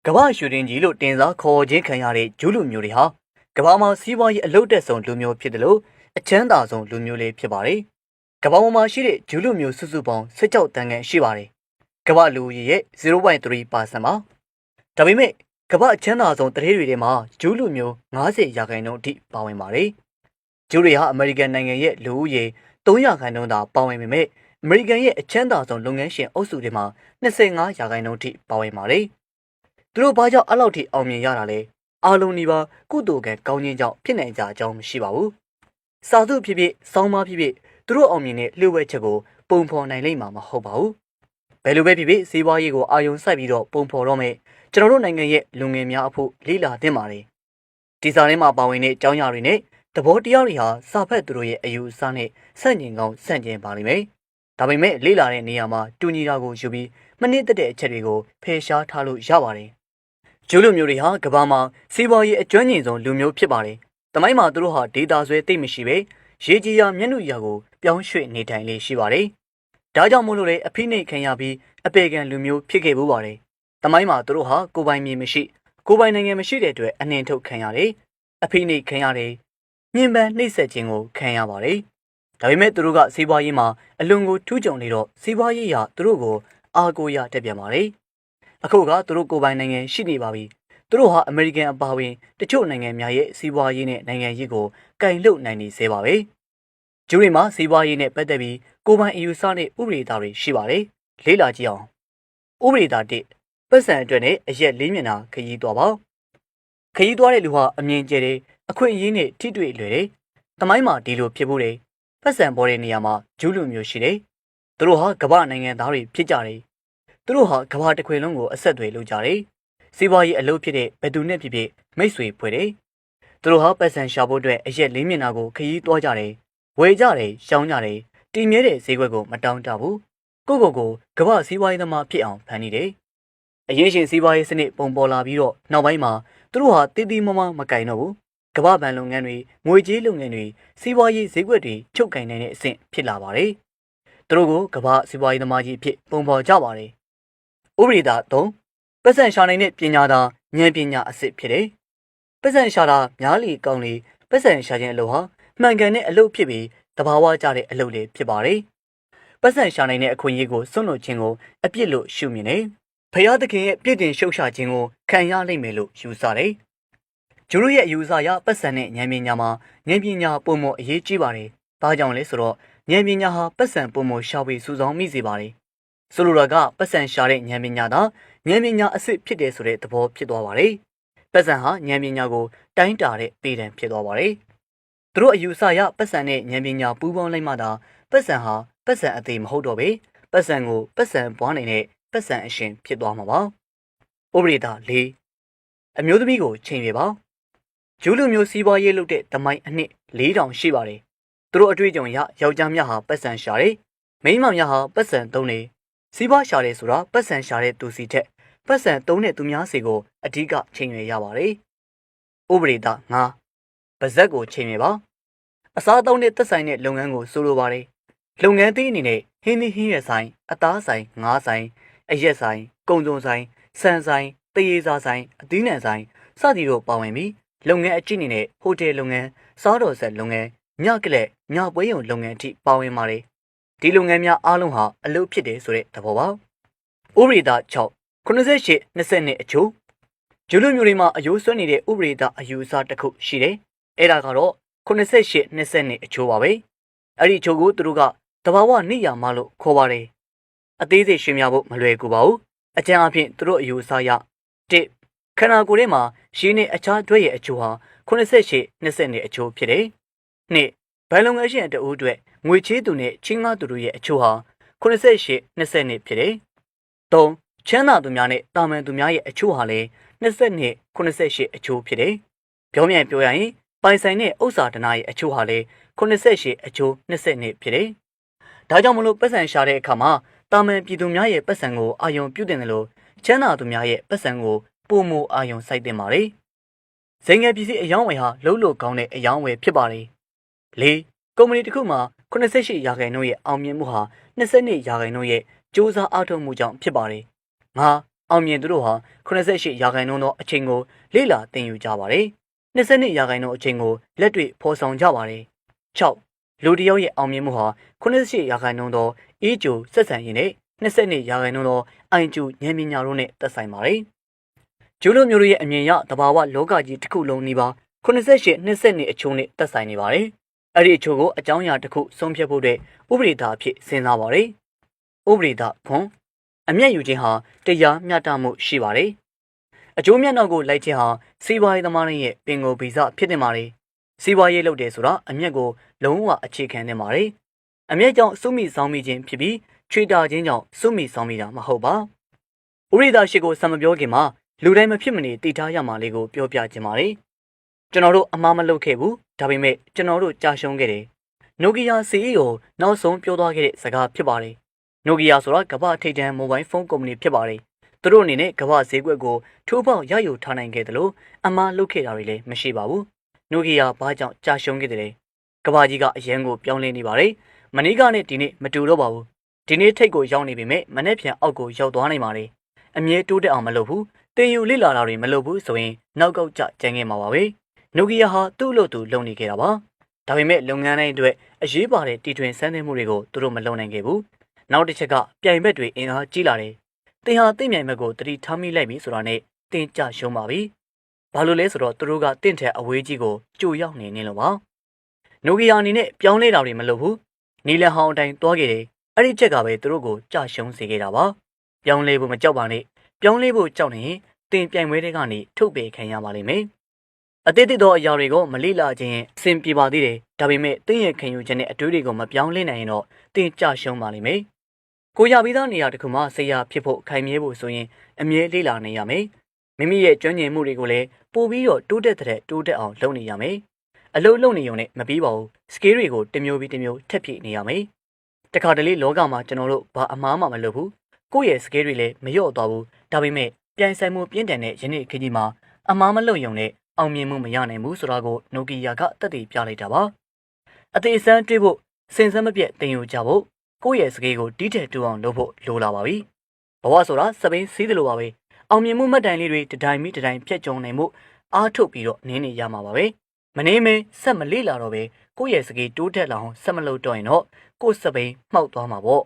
ကမ္ဘာရှူတင်ကြီးလို့တင်စားခေါ်ခြင်းခံရတဲ့ဂျူးလူမျိုးတွေဟာကမ္ဘာမှာစီးပွားရေးအလုပ်တက်ဆုံးလူမျိုးဖြစ်တယ်လို့အချမ်းသာဆုံးလူမျိုးလေးဖြစ်ပါတယ်။ကမ္ဘာပေါ်မှာရှိတဲ့ဂျူးလူမျိုးစုစုပေါင်း16တန်းခန့်ရှိပါတယ်။ကမ္ဘာလူဦးရေရဲ့0.3% ပါ။ဒါပေမဲ့ကမ္ဘာအချမ်းသာဆုံးတရေတွေထဲမှာဂျူးလူမျိုး90%အထိပါဝင်ပါတယ်။ဂျူးတွေဟာအမေရိကန်နိုင်ငံရဲ့လူဦးရေ3%သာပါဝင်ပေမဲ့အမေရိကန်ရဲ့အချမ်းသာဆုံးလုပ်ငန်းရှင်အုပ်စုတွေမှာ25%အထိပါဝင်ပါတယ်။သူတို့ဘာကြောင့်အဲ့လောက်ထိအောင်မြင်ရတာလဲအားလုံးဒီပါကုသိုလ်ကံကောင်းခြင်းကြောင့်ဖြစ်နိုင်ကြအကြောင်းမရှိပါဘူးစာစုဖြစ်ဖြစ်စောင်းမဖြစ်ဖြစ်သူတို့အောင်မြင်တဲ့လှုပ်ဝဲချက်ကိုပုံဖော်နိုင်လိမ့်မှာမဟုတ်ပါဘူးဘယ်လိုပဲဖြစ်ဖြစ်စီးပွားရေးကိုအာရုံစိုက်ပြီးတော့ပုံဖော်တော့မယ်ကျွန်တော်တို့နိုင်ငံရဲ့လူငယ်များအဖို့လေးလာသင့်ပါတယ်ဒီစာထဲမှာပါဝင်တဲ့အကြောင်းအရာတွေနဲ့သဘောတရားတွေဟာစာဖတ်သူတို့ရဲ့အယူအဆနဲ့ဆန့်ကျင်ကောင်းဆန့်ကျင်ပါလိမ့်မယ်ဒါပေမဲ့လေးလာတဲ့နေရာမှာတူညီတာကိုယူပြီးမနစ်သက်တဲ့အချက်တွေကိုဖယ်ရှားထားလို့ရပါတယ်ဂျူးလူမျိုးတွေဟာကမ္ဘာမှာစီးပွားရေးအကျွမ်းကျင်ဆုံးလူမျိုးဖြစ်ပါတယ်။တမိုင်းမှာသူတို့ဟာဒေတာဆွဲသိမ့်မရှိပဲရေကြီးရာမျက်နှာရာကိုပြောင်းရွှေ့နေထိုင်လေးရှိပါတယ်။ဒါကြောင့်မို့လို့လေအဖိနှိတ်ခံရပြီးအပေခံလူမျိုးဖြစ်ခဲ့မှုပါတယ်။တမိုင်းမှာသူတို့ဟာကိုယ်ပိုင်မြေမရှိကိုယ်ပိုင်နိုင်ငံမရှိတဲ့အတွက်အနှင်ထုတ်ခံရတယ်။အဖိနှိတ်ခံရတယ်။ညှဉ်းပန်းနှိပ်စက်ခြင်းကိုခံရပါတယ်။ဒါပေမဲ့သူတို့ကစီးပွားရေးမှာအလွန်ကိုထူးချွန်နေတော့စီးပွားရေးရာသူတို့ကိုအားကိုးရတတ်ပြန်ပါတယ်။အခုကသူတို့ကိုယ်ပိုင်နိုင်ငံရှိနေပါပြီသူတို့ဟာအမေရိကန်အပါအဝင်တချို့နိုင်ငံများရဲ့စီးပွားရေးနဲ့နိုင်ငံရေးကိုကင်လှုပ်နိုင်နေသေးပါပဲဂျူးတွေမှာစီးပွားရေးနဲ့ပတ်သက်ပြီးကိုယ်ပိုင်အယူဆနဲ့ဥပဒေသားတွေရှိပါတယ်လေးလာကြည့်အောင်ဥပဒေသား1ပတ်စံအတွက်နဲ့အရက်လေးမျက်နှာခရီးသွားပါခရီးသွားတဲ့လူဟာအမြင်ကျတယ်အခွင့်အရေးနဲ့ထိတွေ့လွယ်တယ်တမိုင်းမှာဒီလိုဖြစ်ဖို့တယ်ပတ်စံပေါ်တဲ့နေရာမှာဂျူးလူမျိုးရှိတယ်သူတို့ဟာကမ္ဘာနိုင်ငံသားတွေဖြစ်ကြတယ်သူတို့ဟာကမ္ဘာတစ်ခွင်လုံးကိုအဆက်အသွယ်လုပ်ကြတယ်။စီးပွားရေးအလုပ်ဖြစ်တဲ့ဘယ်သူနဲ့ဖြစ်ဖြစ်မိတ်ဆွေဖွဲ့တယ်။သူတို့ဟာပတ်စံရှာဖို့အတွက်အရက်လေးမျက်နှာကိုခရီးသွားကြတယ်။ဝယ်ကြတယ်၊ရှောင်းကြတယ်။တည်မြဲတဲ့ဈေးကွက်ကိုမတောင်းတဘူး။ကိုကမ္ဘာစီးပွားရေးသမားဖြစ်အောင်ဖန်တီးတယ်။အရင်ရှင်စီးပွားရေးစနစ်ပုံပေါ်လာပြီးတော့နောက်ပိုင်းမှာသူတို့ဟာတည်တည်မမမကင်တော့ဘူး။ကမ္ဘာဘဏ်လုပ်ငန်းတွေငွေကြေးလုပ်ငန်းတွေစီးပွားရေးဈေးကွက်တွေချုပ်ကင်နိုင်တဲ့အဆင့်ဖြစ်လာပါတယ်။သူတို့ကိုကမ္ဘာစီးပွားရေးသမားကြီးဖြစ်ပုံပေါ်ကြပါတယ်။ဥပဒေသား3ပတ်စံရှာနိုင်တဲ့ပညာသာဉာဏ်ပညာအစစ်ဖြစ်တယ်။ပတ်စံရှာတာများလေကောင်းလေပတ်စံရှာခြင်းအလုပ်ဟာမှန်ကန်တဲ့အလုပ်ဖြစ်ပြီးတဘာဝကျတဲ့အလုပ်လေးဖြစ်ပါတယ်။ပတ်စံရှာနိုင်တဲ့အခွင့်အရေးကိုစွန့်လွတ်ခြင်းကိုအပြစ်လို့ရှုမြင်တယ်။ဖျားသခင်ရဲ့ပြစ်တင်ရှုတ်ချခြင်းကိုခံရနိုင်မယ်လို့ယူဆတယ်။ကျိုးတို့ရဲ့အယူဆအရပတ်စံနဲ့ဉာဏ်ပညာမှာဉာဏ်ပညာပုံမအရေးကြီးပါတယ်။ဒါကြောင့်လဲဆိုတော့ဉာဏ်ပညာဟာပတ်စံပုံမရှာဖွေစုဆောင်းမိစေပါတယ်။ဆိုလိုတာကပတ်စံရှာတဲ့ဉာဏ်ပညာသာဉာဏ်ပညာအစစ်ဖြစ်တယ်ဆိုတဲ့သဘောဖြစ်သွားပါတယ်။ပတ်စံဟာဉာဏ်ပညာကိုတိုင်းတာတဲ့ပေတံဖြစ်သွားပါတယ်။သူတို့အယူဆအရပတ်စံနဲ့ဉာဏ်ပညာပူးပေါင်းလိုက်မှသာပတ်စံဟာပတ်စံအသေးမဟုတ်တော့ပဲပတ်စံကိုပတ်စံပွားနေတဲ့ပတ်စံအရှင်ဖြစ်သွားမှာပါ။ဥပဒေသား၄အမျိုးသမီးကိုချိန်ပြပါ။ဂျူးလူမျိုးစီးပွားရေးလုပ်တဲ့သမိုင်းအနှစ်4000ရှိပါတယ်။သူတို့အတွေ့အကြုံအရယောက်ျားများဟာပတ်စံရှာတယ်။မိန်းမများဟာပတ်စံသုံးတယ်။စီးပွားရှာတယ်ဆိုတာပတ်စံရှာတဲ့သူစီထက်ပတ်စံသုံးတဲ့သူများစီကိုအဓိကချိန်ရွယ်ရပါတယ်။ဥပဒေသား5ပါဇက်ကိုချိန်ရွယ်ပါ။အစားအသောက်နဲ့သက်ဆိုင်တဲ့လုပ်ငန်းကိုဆိုလိုပါတယ်။လုပ်ငန်းသီးအနေနဲ့ဟင်းသီးဟင်းရွက်ဆိုင်အသားဆိုင်ငါးဆိုင်အရက်ဆိုင်ကုန်စုံဆိုင်ဆန်ဆိုင်တရေစာဆိုင်အသီးနှံဆိုင်စသည်တို့ပါဝင်ပြီးလုပ်ငန်းအကျင့်အနေနဲ့ဟိုတယ်လုပ်ငန်းစားတော်ဆက်လုပ်ငန်းညကလက်ညပွဲရုံလုပ်ငန်းအထိပါဝင်ပါတယ်။ဒီလုပ်ငန်းများအားလုံးဟာအလုပ်ဖြစ်တယ်ဆိုတဲ့သဘောပါ။ဥပဒေသား6 98 20အချိုးဂျူးလူမျိုးတွေမှာအယိုးဆွဲနေတဲ့ဥပဒေသားအယူအဆတစ်ခုရှိတယ်။အဲ့ဒါကတော့98 20အချိုးပါပဲ။အဲ့ဒီအချိုးကိုသူတို့ကတဘာဝနိယာမလို့ခေါ်ပါတယ်။အသေးစိတ်ရှင်းပြဖို့မလွယ်ကူပါဘူး။အကျဉ်းအဖြစ်သူတို့အယူအဆအရ1ခန္ဓာကိုယ်ထဲမှာရှင်းနဲ့အခြားတွဲရဲ့အချိုးဟာ98 20အချိုးဖြစ်တယ်။2ဘိုင်လုံငယ်ရှင်တအူးအတွက်ငွေချေးသူနဲ့ချင်းငါသူတို့ရဲ့အချိုးဟာ98 20ဖြစ်တယ်။3ချမ်းသာသူများနဲ့တာမန်သူများရဲ့အချိုးဟာလည်း22 98အချိုးဖြစ်တယ်။ပြောမြန်ပြောရရင်ပိုင်ဆိုင်တဲ့ဥစ္စာဒနာရဲ့အချိုးဟာလည်း98အချိုး22ဖြစ်တယ်။ဒါကြောင့်မလို့ပတ်စံရှာတဲ့အခါမှာတာမန်ပြည်သူများရဲ့ပတ်စံကိုအာရုံပြုတင်တယ်လို့ချမ်းသာသူများရဲ့ပတ်စံကိုပုံမအာရုံစိုက်တင်ပါတယ်။ဇိမ်ငယ်ပစ္စည်းအယောင်းဝယ်ဟာလုံးလို့ကောင်းတဲ့အယောင်းဝယ်ဖြစ်ပါတယ်။၄ကုမ္ပဏီတစ်ခုမှာ88%ရဲ့အောင်မြင်မှုဟာ22%ရဲ့စ조사အားထုတ်မှုကြောင့်ဖြစ်ပါတယ်။5 အောင်မြင်သူတို့ဟာ88ရာခိုင်နှုန်းသောအချိန်ကိုလေ့လာသင်ယူကြပါတယ်။22ရာခိုင်နှုန်းအချိန်ကိုလက်တွေ့ဖော်ဆောင်ကြပါတယ်။6လူတစ်ယောက်ရဲ့အောင်မြင်မှုဟာ88ရာခိုင်နှုန်းသောအေးကျိုဆက်ဆံရေးနဲ့22ရာခိုင်နှုန်းသောအိုင်ကျူဉာဏ်ပညာတို့နဲ့သက်ဆိုင်ပါတယ်။ဂျိုးလိုမျိုးတို့ရဲ့အမြင်ရတဘာဝလောကကြီးတစ်ခုလုံးနီးပါး88 22အချိုးနဲ့သက်ဆိုင်နေပါတယ်။အဲ့ဒီအချိုးကိုအကြောင်းအရာတစ်ခုဆုံးဖြတ်ဖို့အတွက်ဥပဒေသားအဖြစ်စဉ်းစားပါတယ်။ဥပဒေသားခွန်အမျက်ယူခြင်းဟာတရားမျှတမှုရှိပါတယ်။အကျိုးမျက်နှာကိုလိုက်ခြင်းဟာစီးပွားရေးသမားတွေရဲ့ပင်ကိုယ်ဗီဇဖြစ်နေပါတယ်။စီးပွားရေးလုပ်တယ်ဆိုတာအမျက်ကိုလုံးဝအခြေခံနေပါတယ်။အမျက်ကြောင့်စုမိဆောင်မိခြင်းဖြစ်ပြီးချွေတာခြင်းကြောင့်စုမိဆောင်မိတာမဟုတ်ပါ။ဥရိဒါရှိကိုစံမပြောခင်မှာလူတိုင်းမဖြစ်မနေတည်ထားရမှာလေးကိုပြောပြခြင်းပါတယ်။ကျွန်တော်တို့အမှားမလုပ်ခဲ့ဘူးဒါပေမဲ့ကျွန်တော်တို့ကြာရှုံးခဲ့တယ်။နိုကီယာ CEO နောက်ဆုံးပြောသွားခဲ့တဲ့စကားဖြစ်ပါတယ်။နိုကီယာဆိုတာကမ္ဘာထိပ်တန်းမိုဘိုင်းဖုန်းကုမ္ပဏီဖြစ်ပါတယ်။သူတို့အနေနဲ့ကမ္ဘာဈေးကွက်ကိုထိုးပေါက်ရယူထားနိုင်ခဲ့တယ်လို့အမှားလုပ်ခဲ့တာတွေလည်းမရှိပါဘူး။နိုကီယာဘာကြောင့်ကြာရှုံးခဲ့တယ်လဲ။ကမ္ဘာကြီးကအရန်ကိုပြောင်းလဲနေပါတယ်။မနေ့ကနဲ့ဒီနေ့မတူတော့ပါဘူး။ဒီနေ့ထိပ်ကိုရောက်နေပြီမဲ့မနေ့ပြန်အောက်ကိုရောက်သွားနိုင်ပါတယ်။အမြဲတိုးတက်အောင်မလုပ်ဘူး။တင်ယူလေ့လာတာတွေမလုပ်ဘူးဆိုရင်နောက်ကောက်ကျကျန်ခဲ့မှာပါပဲ။နိုကီယာဟာသူ့လို့သူလုပ်နေခဲ့တာပါ။ဒါပေမဲ့လုပ်ငန်းတိုင်းအတွက်အရေးပါတဲ့တီထွင်စမ်းသပ်မှုတွေကိုသူတို့မလုပ်နိုင်ခဲ့ဘူး။နောက်တစ်ချက်ကပြိုင်ဘက်တွေအင်အားကြီးလာတယ်။တင်ဟာတင့်မြိုင်ဘက်ကိုတတိထားမိလိုက်ပြီဆိုတာနဲ့တင်ကြရှုံးပါပြီ။ဘာလို့လဲဆိုတော့သူတို့ကတင့်ထက်အဝေးကြီးကိုကြိုရောက်နေလို့ပါ။နိုကီယာအနေနဲ့ပြောင်းလဲတာတွေမလုပ်ဘူး။နီလန်ဟောင်းအတိုင်းတွားခဲ့တယ်။အဲ့ဒီချက်ကပဲသူတို့ကိုကြရှုံးစေခဲ့တာပါ။ပြောင်းလဲဖို့မကြောက်ပါနဲ့။ပြောင်းလဲဖို့ကြောက်နေရင်တင်ပြိုင်ပွဲတွေကနေထုတ်ပယ်ခံရပါလိမ့်မယ်။အသေးသေးသောအရာတွေကိုမလေ့လာခြင်းအဆင်ပြေပါသေးတယ်။ဒါပေမဲ့တင်းရဲ့ခံယူခြင်းနဲ့အတွေးတွေကိုမပြောင်းလဲနိုင်ရင်တော့တင်းကြရှုံးပါလိမ့်မယ်။ကိုရပြီးသားနေရာတစ်ခုမှာဆရာဖြစ်ဖို့ခိုင်မြဲဖို့ဆိုရင်အမြဲလေ့လာနေရမယ်။မိမိရဲ့ကျွမ်းကျင်မှုတွေကိုလည်းပို့ပြီးတော့တိုးတက်တဲ့တိုးတက်အောင်လုပ်နေရမယ်။အလုပ်လုပ်နေုံနဲ့မပြီးပါဘူး။ scale တွေကိုတစ်မျိုးပြီးတစ်မျိုးထပ်ဖြည့်နေရမယ်။တခါတလေလောကမှာကျွန်တော်တို့ဘာအမားမှမလုပ်ဘူး။ကိုယ့်ရဲ့ scale တွေလည်းမလျော့သွားဘူး။ဒါပေမဲ့ပြိုင်ဆိုင်မှုပြင်းထန်တဲ့ယနေ့ခေတ်ကြီးမှာအမားမလုပ်ရုံနဲ့အောင်မြင်မှုမရနိုင်ဘူးဆိုတာကိုနိုကီယာကတက်တည်ပြလိုက်တာပါအသေးစမ်းတွေးဖို့စင်စမ်းမပြတ်တင်ယူကြဖို့ကိုယ့်ရဲ့စကေးကိုတီးတဲ့တူအောင်လုပ်ဖို့လိုလာပါပြီဘဝဆိုတာစပိန်စီးတယ်လို့ပါပဲအောင်မြင်မှုမှတ်တိုင်လေးတွေတတိုင်းပြီးတတိုင်းဖြတ်ကျော်နိုင်မှုအားထုတ်ပြီးတော့နင်းနေရမှာပါပဲမနေမင်းဆက်မလေ့လာတော့ပဲကိုယ့်ရဲ့စကေးတိုးတက်လာအောင်ဆက်မလုပ်တော့ရင်တော့ကိုယ့်စပိန်မှောက်သွားမှာပေါ့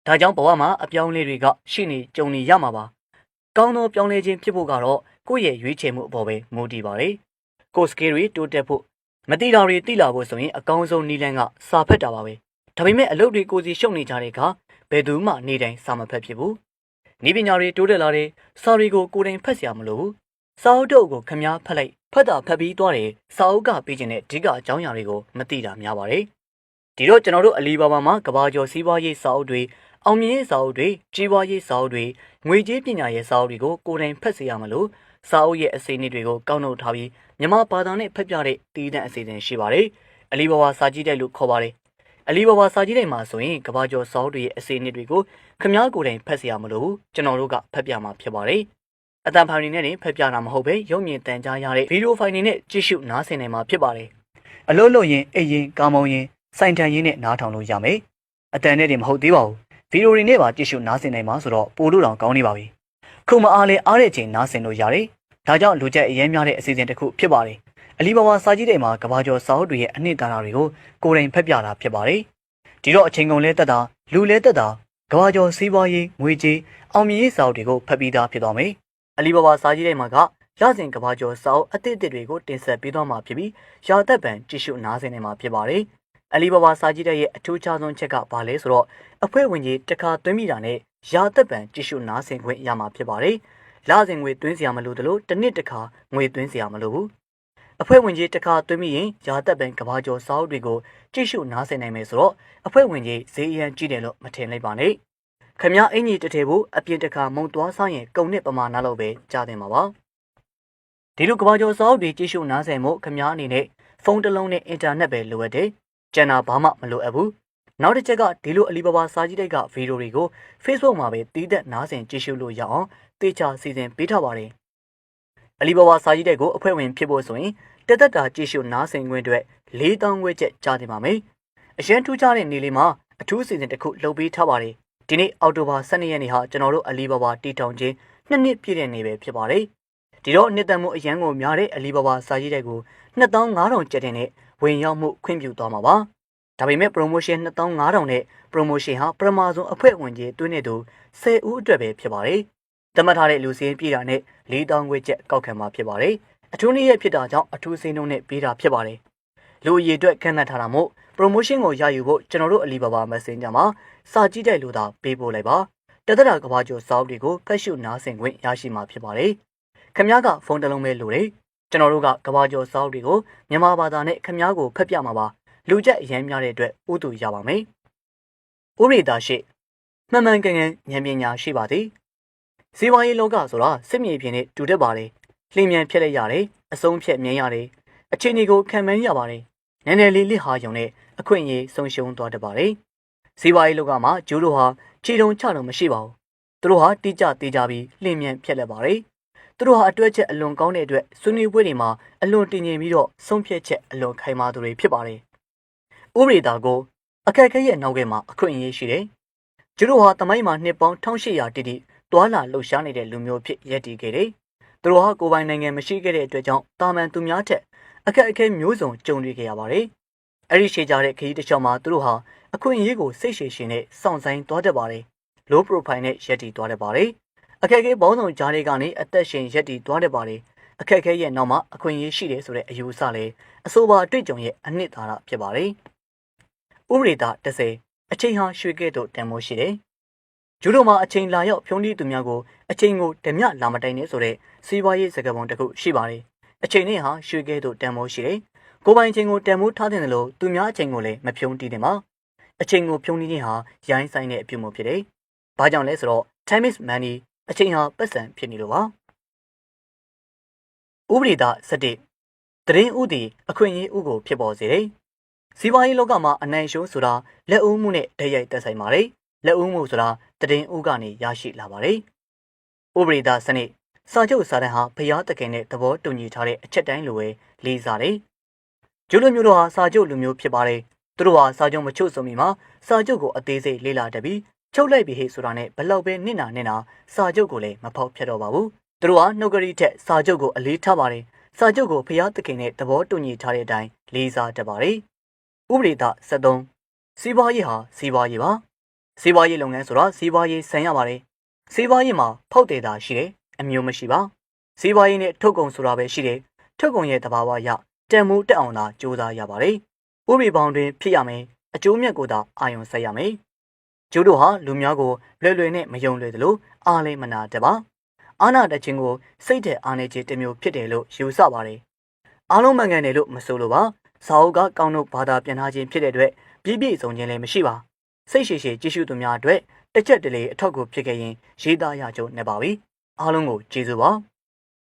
ဒါကြောင့်ဘဝမှာအပြောင်းလဲတွေကရှိနေကြုံနေရမှာပါကောင်းသောပြောင်းလဲခြင်းဖြစ်ဖို့ကတော့ကိုယ့်ရဲ့ရွေးချယ်မှုအပေါ်ပဲမူတည်ပါတယ်။ကိုယ်စကေးတွေတိုးတက်ဖို့မတိတာတွေတိလာဖို့ဆိုရင်အကောင်းဆုံးနည်းလမ်းကစာဖတ်တာပါပဲ။ဒါပေမဲ့အလုပ်တွေကိုစီရှုပ်နေကြတဲ့အခါဘယ်သူမှနေတိုင်းစာမဖတ်ဖြစ်ဘူး။နည်းပညာတွေတိုးတက်လာတဲ့စာတွေကိုကိုယ်တိုင်ဖတ်စရာမလိုဘူး။စာအုပ်တို့ကိုခမားဖတ်လိုက်ဖတ်တာဖတ်ပြီးသွားတယ်စာအုပ်ကပေးခြင်းတဲ့အဓိကအကြောင်းအရာတွေကိုမသိတာများပါတယ်။ဒီတော့ကျွန်တော်တို့အလီဘာဘာမှာကဘာကျော်စီးပွားရေးစာအုပ်တွေအောင်မြင်ရေးစာအုပ်တွေကြီးပွားရေးစာအုပ်တွေငွေကြေးပညာရေးစာအုပ်တွေကိုကိုယ်တိုင်ဖတ်စေရမလို့စာအုပ်ရဲ့အစိမ်းတွေကိုကောက်နှုတ်ထားပြီးမြန်မာဘာသာနဲ့ဖတ်ပြတဲ့တည်တဲ့အစီအစဉ်ရှိပါတယ်။အလီဘာဘာစာကြည့်တဲ့လို့ခေါ်ပါတယ်။အလီဘာဘာစာကြည့်တဲ့မှာဆိုရင်ကဘာကျော်စာအုပ်တွေရဲ့အစိမ်းတွေကိုခမားကိုယ်တိုင်ဖတ်စေရမလို့ကျွန်တော်တို့ကဖတ်ပြမှာဖြစ်ပါတယ်။အတန်ဖိုင်တွေနဲ့ဖတ်ပြတာမဟုတ်ပဲရုပ်မြင်သံကြားရတဲ့ဗီဒီယိုဖိုင်တွေနဲ့ကြည့်ရှုနားဆင်နိုင်မှာဖြစ်ပါတယ်။အလို့လို့ရင်အိရင်ကာမုံရင်စိုင်တန်ရင်နဲ့နားထောင်လို့ရမယ်။အတန်နဲ့တွေမဟုတ်သေးပါဘူး။ဗီဒီယိုတွေနဲ့ပါကြည့်ရှုနားဆင်နိုင်မှာဆိုတော့ပို့လို့တောင်ကောင်းနေပါပြီ။ခုမအားလဲအားတဲ့အချိန်နားဆင်လို့ရတယ်။ဒါကြောင့်လူချက်အရင်များတဲ့အစီအစဉ်တစ်ခုဖြစ်ပါတယ်။အလီဘာဘာစာကြည့်တဲ့မှာကဘာကျော်စာအုပ်တွေရဲ့အနှစ်သာရတွေကိုကိုယ်တိုင်ဖတ်ပြတာဖြစ်ပါတယ်။ဒီတော့အချိန်ကုန်လဲတက်တာလူလဲတက်တာကဘာကျော်စီးပွားရေးငွေကြေးအောင်မြင်ရေးစာအုပ်တွေကိုဖတ်ပြီးသားဖြစ်သွားမယ်။အလီဘာဘာစာကြည့်တဲ့မှာကရစဉ်ကဘာကျော်စာအုပ်အသစ်တွေကိုတင်ဆက်ပေးသွားမှာဖြစ်ပြီးရာသက်ပံကြည့်ရှုနားဆင်နိုင်မှာဖြစ်ပါတယ်။အလီဘာဘာစာကြည့်တဲ့ရဲ့အထူးခြားဆုံးချက်ကဘာလဲဆိုတော့အဖွဲ့ဝင်ကြီးတစ်ခါသွင်းမိတာနဲ့ရာသက်ပံကြည့်ရှုနားဆင်ခွင့်ရမှာဖြစ်ပါတယ်။လစဉ်ငွေသွင်းစရာမလိုသလိုတစ်နှစ်တစ်ခါငွေသွင်းစရာမလိုဘူး။အဖွဲ့ဝင်ကြီးတစ်ခါသွင်းမိရင်ရာသက်ပံကဘာကျော်စာအုပ်တွေကိုကြည့်ရှုနားဆင်နိုင်မယ်ဆိုတော့အဖွဲ့ဝင်ကြီးဈေးအရန်ကြည့်တယ်လို့မထင်လိုက်ပါနဲ့။ခမည်းအင်ကြီးတစ်ထည်ဖို့အပြင်တစ်ခါမုံသွားဆိုင်ရင်ကုန်နဲ့ပမာဏလောက်ပဲကြားတင်ပါပါ။ဒီလိုကဘာကျော်စာအုပ်တွေကြည့်ရှုနားဆင်မှုခမည်းအနေနဲ့ဖုန်းတစ်လုံးနဲ့အင်တာနက်ပဲလိုအပ်တယ်။ကျန်တာဘာမှမလိုအပ်ဘူး။နောက်တစ်ချက်ကဒီလိုအလီဘာဘာစာကြည့်တဲ့ကဗီဒီယိုတွေကို Facebook မှာပဲတည်သက်နားဆင်ကြည့်ရှုလို့ရအောင်တေချာစီစဉ်ပေးထားပါတယ်။အလီဘာဘာစာကြည့်တဲ့ကိုအဖွဲ့ဝင်ဖြစ်ဖို့ဆိုရင်တက်တက်တာကြည့်ရှုနားဆင်ခွင့်အတွက်4000ခွဲချက်ကြားတင်ပါမယ်။အရန်ထူးခြားတဲ့နေ့လေးမှာအထူးစီစဉ်တစ်ခုလုပ်ပေးထားပါတယ်။ဒီနေ့အောက်တိုဘာ12ရက်နေ့ဟာကျွန်တော်တို့အလီဘာဘာတီထောင်ခြင်း နှစ်ပြည့်တဲ့နေ့ပဲဖြစ်ပါတယ်။ဒီတော့နှစ်သက်မှုအရန်ကိုများတဲ့အလီဘာဘာစာကြီးတိုက်ကို2500ကျပ်တဲ့နဲ့ဝင်ရောက်မှုခွင့်ပြုသွားမှာပါ။ဒါပေမဲ့ promotion 2500နဲ့ promotion ဟာပထမဆုံးအဖွဲ့ဝင်ကြီးတွင်းနေသူ10ဦးအတွက်ပဲဖြစ်ပါတယ်။သတ်မှတ်ထားတဲ့လူစင်းပြည်တာနဲ့4000ခွဲကျပ်ကောက်ခံမှာဖြစ်ပါတယ်။အထူးနေ့ရက်ဖြစ်တာကြောင့်အထူးစင်းနှုန်းနဲ့ပေးတာဖြစ်ပါတယ်။လူအရေးအတွက်ခန့်မှန်းထားတာမို့ promotion ကိုရယူဖို့ကျွန်တော်တို့အလီဘာဘာ Messenger မှာစာကြည့်တိုက်လို့သာပေးပို့လိုက်ပါတသက်တာကဘာကျော်စာအုပ်တွေကိုဖတ်ရှုနားဆင်ခွင့်ရရှိမှာဖြစ်ပါတယ်ခင်ဗျားကဖုန်းတစ်လုံးပဲလိုတယ်ကျွန်တော်တို့ကကဘာကျော်စာအုပ်တွေကိုမြန်မာဘာသာနဲ့ခင်ဗျားကိုဖတ်ပြမှာပါလူချက်အရန်များတဲ့အတွက်ဥတူရပါမယ်ဥရိတာရှိမှန်မှန်ကန်ကန်ဉာဏ်ပညာရှိပါသည်စီးပွားရေးလောကဆိုတာစစ်မြေပြင်နဲ့တူတတ်ပါလေလျင်မြန်ဖြတ်လိုက်ရတယ်အဆုံးဖြတ်မြင်ရတယ်အခြေအနေကိုခံမှန်းရပါတယ်နည်းနည်းလေးလစ်ဟာရုံနဲ့အခွင့်အရေးဆုံးရှုံးသွားတတ်ပါတယ်စီးပွားရေးလောကမှာဂျိုးတို့ဟာခြေတုံချတော့မရှိပါဘူးသူတို့ဟာတိကျသေးကြပြီးလျင်မြန်ဖြတ်လက်ပါတယ်သူတို့ဟာအတွက်ချက်အလွန်ကောင်းတဲ့အတွက်ဆွေးနွေးပွဲတွေမှာအလွန်တင်ငင်ပြီးတော့ဆုံးဖြတ်ချက်အလွန်ခိုင်မာသူတွေဖြစ်ပါတယ်ဥပဒေသားကိုအခက်အခဲရဲ့နောက်ကမှာအခွင့်အရေးရှိတယ်ဂျိုးတို့ဟာတမိုင်းမှာနှစ်ပေါင်း1800တိတိတွာလာလှုပ်ရှားနေတဲ့လူမျိုးဖြစ်ရပ်တည်ခဲ့တယ်သူတို့ဟာကိုယ်ပိုင်နိုင်ငံမရှိခဲ့တဲ့အတွက်ကြောင့်တာမန်သူများထက်အခက်အခဲမျိုးစုံကြုံတွေ့ခဲ့ရပါတယ်အဲ့ဒီရှေ့ကြတဲ့ခရီးတစ်လျှောက်မှာသူတို့ဟာအခွင့်အရေးကိုစိတ်ရှည်ရှည်နဲ့စောင့်ဆိုင်သွားတတ်ပါတယ်။ low profile နဲ့ရက်တည်သွားတတ်ပါတယ်။အခက်အခဲပေါင်းစုံကြားတွေကနေအသက်ရှင်ရက်တည်သွားတတ်ပါတယ်။အခက်အခဲရဲ့နောက်မှာအခွင့်အရေးရှိတယ်ဆိုတဲ့အယူအဆလည်းအဆိုပါအတွေ့အကြုံရဲ့အနှစ်သာရဖြစ်ပါတယ်။ဥပဒေသား30အချိန်ဟာရွှေကဲ့သို့တန်ဖိုးရှိတယ်။ဂျူတို့မှာအချိန်လာရောက်ဖြုံးသီးသူများကိုအချိန်ကိုဓမြလာမတိုင်နဲ့ဆိုတဲ့စီးပွားရေးစကားပုံတစ်ခုရှိပါတယ်။အချိန်နဲ့ဟာရွှေကဲ့သို့တန်ဖိုးရှိတယ်။ကိုယ်ပိုင်အချိန်ကိုတန်ဖိုးထားတဲ့လို့သူများအချိန်ကိုလည်းမဖြုံးတီးတယ်မှာအချိန်ကိုဖြုံးခြင်းဟာရိုင်းဆိုင်တဲ့အပြုမှုဖြစ်တယ်။ဘာကြောင့်လဲဆိုတော့ time is money အချိန်ဟာပတ်စံဖြစ်နေလို့ပါ။ဥပဒေသား7သတင်းဥတီအခွင့်အရေးဥကိုဖြစ်ပေါ်စေတယ်။စီးပွားရေးလောကမှာအနိုင်ရှုံးဆိုတာလက်ဦးမှုနဲ့ဓာတ်ရိုက်သက်ဆိုင်ပါတယ်။လက်ဦးမှုဆိုတာသတင်းဥကနေရရှိလာပါတယ်။ဥပဒေသားစနစ်စာချုပ်စာတမ်းဟာဖျားတခင်နဲ့သဘောတူညီထားတဲ့အချက်တိုင်းလိုပဲလေးစားတယ်။ဂျိုလိုမျိုးတို့ဟာစာချုပ်လူမျိုးဖြစ်ပါတယ်။သူတို့ဟာစာချုပ်မချုပ်ဆိုမီမှာစာချုပ်ကိုအသေးစိတ်လေ့လာတတ်ပြီးချုပ်လိုက်ပြီဟေ့ဆိုတာနဲ့ဘလောက်ပဲနစ်နာစာချုပ်ကိုလည်းမဖောက်ဖျက်တော့ပါဘူးသူတို့ဟာနှုတ်ကတိထက်စာချုပ်ကိုအလေးထားပါတယ်စာချုပ်ကိုဖျားသခင်နဲ့သဘောတူညီထားတဲ့အတိုင်းလေးစားတတ်ပါတယ်ဥပဒေသား73စီးပွားရေးဟာစီးပွားရေးပါစီးပွားရေးလုပ်ငန်းဆိုတာစီးပွားရေးဆန်ရပါတယ်စီးပွားရေးမှာဖောက်တယ်တာရှိတယ်အမျိုးမရှိပါစီးပွားရေးနဲ့ထုတ်ကုန်ဆိုတာပဲရှိတယ်ထုတ်ကုန်ရဲ့သဘာဝအရတန်မိုးတက်အောင်သာကြိုးစားရပါတယ်ဥပဒေပေါင်းတွင်ဖြစ်ရမယ်အကျိုးမြတ်ကိုသာအာရုံစိုက်ရမယ်ကျိုးတို့ဟာလူများကိုလွယ်လွယ်နဲ့မယုံလွယ်သလိုအားလည်းမနာတတ်ပါအာနာတခြင်းကိုစိတ်တဲ့အာနေခြင်းတစ်မျိုးဖြစ်တယ်လို့ယူဆပါတယ်အားလုံးမှန်ကန်တယ်လို့မဆိုလိုပါစာအုပ်ကကောင်းတို့ဘာသာပြန်ထားခြင်းဖြစ်တဲ့အတွက်ပြည့်ပြည့်စုံခြင်းလည်းမရှိပါစိတ်ရှိရှိကြည့်ရှုသူများအတွက်တစ်ချက်တလေအထောက်ကိုဖြစ်ခဲ့ရင်ရေးသားရကြုံနေပါပြီအားလုံးကိုကျေးဇူးပါ